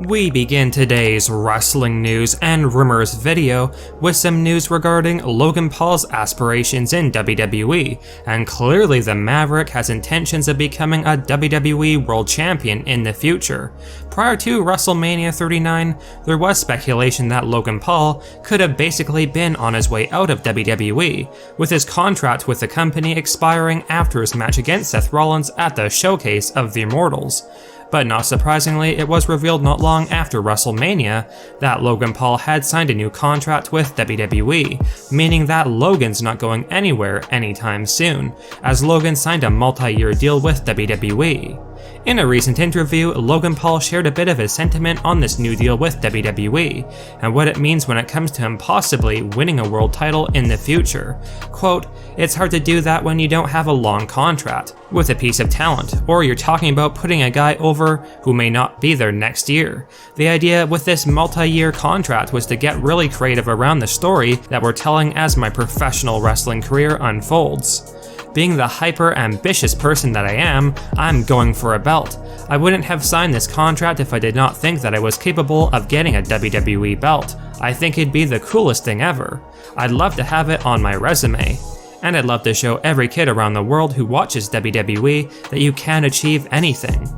We begin today's wrestling news and rumors video with some news regarding Logan Paul's aspirations in WWE, and clearly the Maverick has intentions of becoming a WWE World Champion in the future. Prior to WrestleMania 39, there was speculation that Logan Paul could have basically been on his way out of WWE, with his contract with the company expiring after his match against Seth Rollins at the Showcase of the Immortals. But not surprisingly, it was revealed not long after WrestleMania that Logan Paul had signed a new contract with WWE, meaning that Logan's not going anywhere anytime soon, as Logan signed a multi-year deal with WWE. In a recent interview, Logan Paul shared a bit of his sentiment on this new deal with WWE, and what it means when it comes to him possibly winning a world title in the future. Quote, "It's hard to do that when you don't have a long contract with a piece of talent, or you're talking about putting a guy over who may not be there next year. The idea with this multi-year contract was to get really creative around the story that we're telling as my professional wrestling career unfolds. Being the hyper-ambitious person that I am, I'm going for a belt. I wouldn't have signed this contract if I did not think that I was capable of getting a WWE belt. I think it'd be the coolest thing ever. I'd love to have it on my resume. And I'd love to show every kid around the world who watches WWE that you can achieve anything."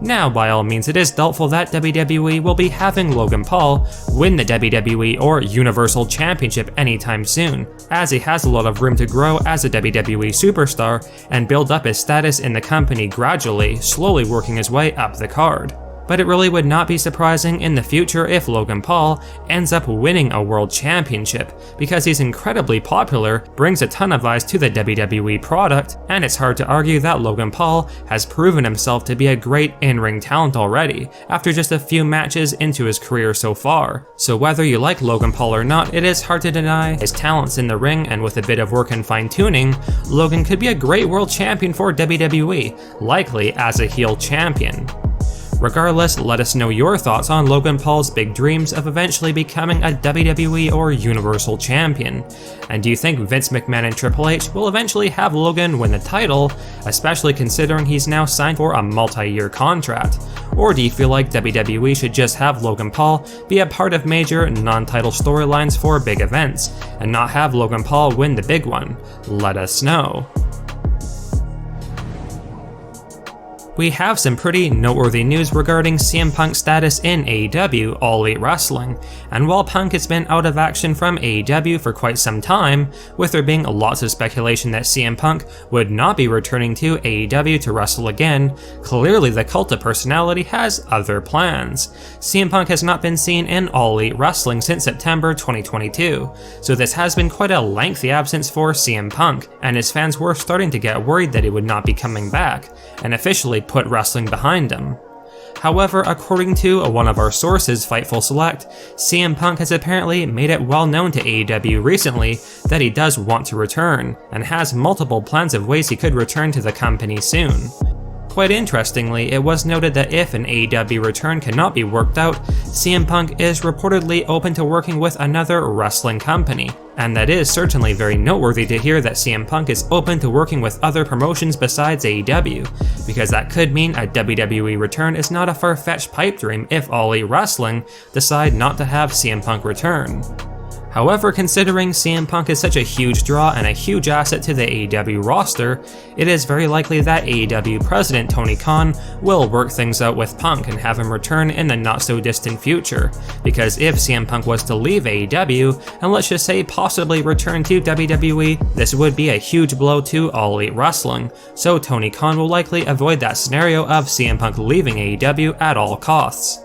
Now, by all means, it is doubtful that WWE will be having Logan Paul win the WWE or Universal Championship anytime soon, as he has a lot of room to grow as a WWE superstar and build up his status in the company gradually, slowly working his way up the card. But it really would not be surprising in the future if Logan Paul ends up winning a world championship, because he's incredibly popular, brings a ton of eyes to the WWE product, and it's hard to argue that Logan Paul has proven himself to be a great in-ring talent already, after just a few matches into his career so far. So whether you like Logan Paul or not, it is hard to deny his talents in the ring, and with a bit of work and fine-tuning, Logan could be a great world champion for WWE, likely as a heel champion. Regardless, let us know your thoughts on Logan Paul's big dreams of eventually becoming a WWE or Universal Champion. And do you think Vince McMahon and Triple H will eventually have Logan win the title, especially considering he's now signed for a multi-year contract? Or do you feel like WWE should just have Logan Paul be a part of major non-title storylines for big events, and not have Logan Paul win the big one? Let us know. We have some pretty noteworthy news regarding CM Punk's status in AEW All Elite Wrestling, and while Punk has been out of action from AEW for quite some time, with there being lots of speculation that CM Punk would not be returning to AEW to wrestle again, clearly the cult of personality has other plans. CM Punk has not been seen in All Elite Wrestling since September 2022, so this has been quite a lengthy absence for CM Punk, and his fans were starting to get worried that he would not be coming back, and officially put wrestling behind him. However, according to one of our sources, Fightful Select, CM Punk has apparently made it well known to AEW recently that he does want to return, and has multiple plans of ways he could return to the company soon. Quite interestingly, it was noted that if an AEW return cannot be worked out, CM Punk is reportedly open to working with another wrestling company. And that is certainly very noteworthy to hear that CM Punk is open to working with other promotions besides AEW, because that could mean a WWE return is not a far-fetched pipe dream if All Elite Wrestling decide not to have CM Punk return. However, considering CM Punk is such a huge draw and a huge asset to the AEW roster, it is very likely that AEW president Tony Khan will work things out with Punk and have him return in the not so distant future, because if CM Punk was to leave AEW, and let's just say possibly return to WWE, this would be a huge blow to All Elite Wrestling, so Tony Khan will likely avoid that scenario of CM Punk leaving AEW at all costs.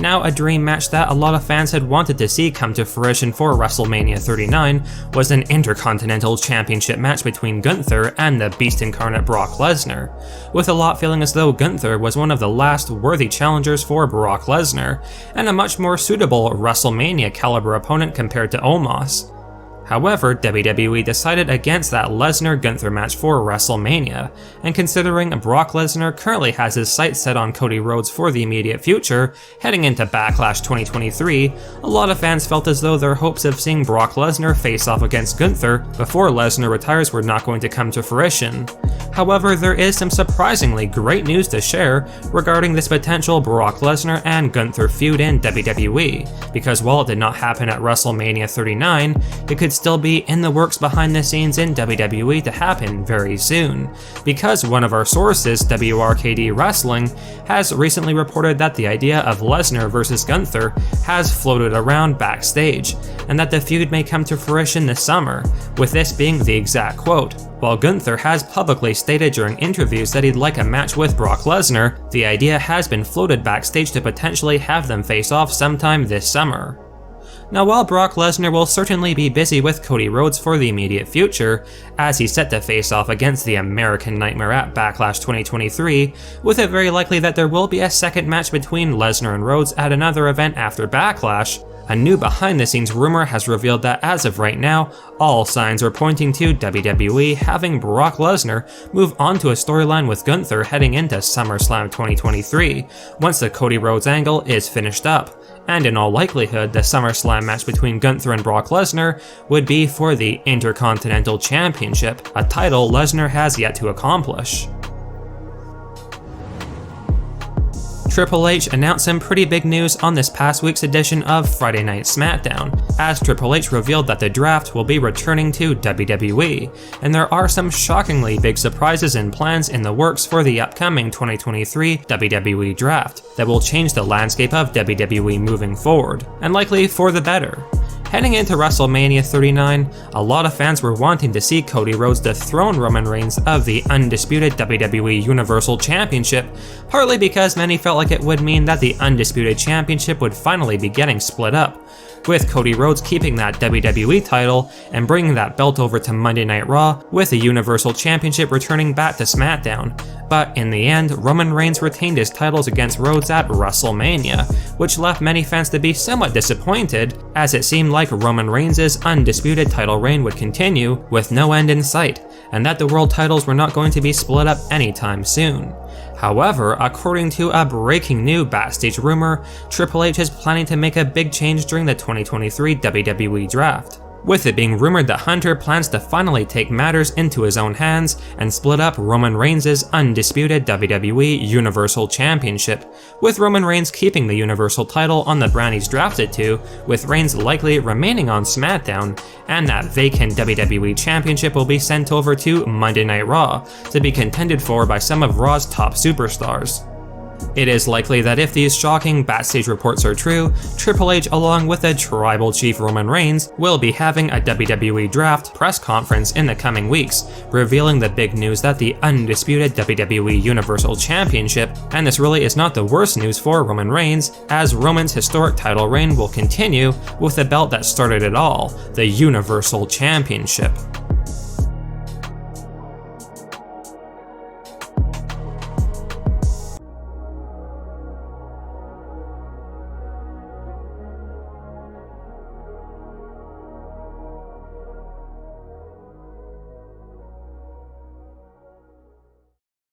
Now, a dream match that a lot of fans had wanted to see come to fruition for WrestleMania 39 was an Intercontinental Championship match between Gunther and the Beast Incarnate Brock Lesnar, with a lot feeling as though Gunther was one of the last worthy challengers for Brock Lesnar, and a much more suitable WrestleMania caliber opponent compared to Omos. However, WWE decided against that Lesnar-Gunther match for WrestleMania, and considering Brock Lesnar currently has his sights set on Cody Rhodes for the immediate future, heading into Backlash 2023, a lot of fans felt as though their hopes of seeing Brock Lesnar face off against Gunther before Lesnar retires were not going to come to fruition. However, there is some surprisingly great news to share regarding this potential Brock Lesnar and Gunther feud in WWE, because while it did not happen at WrestleMania 39, it could still be in the works behind the scenes in WWE to happen very soon, because one of our sources, WRKD Wrestling, has recently reported that the idea of Lesnar versus Gunther has floated around backstage, and that the feud may come to fruition this summer, with this being the exact quote. While Gunther has publicly stated during interviews that he'd like a match with Brock Lesnar, the idea has been floated backstage to potentially have them face off sometime this summer. Now, while Brock Lesnar will certainly be busy with Cody Rhodes for the immediate future, as he's set to face off against the American Nightmare at Backlash 2023, with it very likely that there will be a second match between Lesnar and Rhodes at another event after Backlash, a new behind-the-scenes rumor has revealed that as of right now, all signs are pointing to WWE having Brock Lesnar move on to a storyline with Gunther heading into SummerSlam 2023, once the Cody Rhodes angle is finished up. And in all likelihood, the SummerSlam match between Gunther and Brock Lesnar would be for the Intercontinental Championship, a title Lesnar has yet to accomplish. Triple H announced some pretty big news on this past week's edition of Friday Night SmackDown, as Triple H revealed that the draft will be returning to WWE, and there are some shockingly big surprises and plans in the works for the upcoming 2023 WWE Draft that will change the landscape of WWE moving forward, and likely for the better. Heading into WrestleMania 39, a lot of fans were wanting to see Cody Rhodes dethrone Roman Reigns of the Undisputed WWE Universal Championship, partly because many felt like it would mean that the Undisputed Championship would finally be getting split up, with Cody Rhodes keeping that WWE title and bringing that belt over to Monday Night Raw, with the Universal Championship returning back to SmackDown. But in the end, Roman Reigns retained his titles against Rhodes at WrestleMania, which left many fans to be somewhat disappointed, as it seemed like Roman Reigns' undisputed title reign would continue with no end in sight, and that the world titles were not going to be split up anytime soon. However, according to a breaking new backstage rumor, Triple H is planning to make a big change during the 2023 WWE Draft, with it being rumored that Hunter plans to finally take matters into his own hands and split up Roman Reigns' undisputed WWE Universal Championship, with Roman Reigns keeping the Universal title on the brand he's drafted to, with Reigns likely remaining on SmackDown, and that vacant WWE Championship will be sent over to Monday Night Raw to be contended for by some of Raw's top superstars. It is likely that if these shocking backstage reports are true, Triple H along with the Tribal Chief Roman Reigns will be having a WWE Draft press conference in the coming weeks, revealing the big news that the undisputed WWE Universal Championship, and this really is not the worst news for Roman Reigns, as Roman's historic title reign will continue with the belt that started it all, the Universal Championship.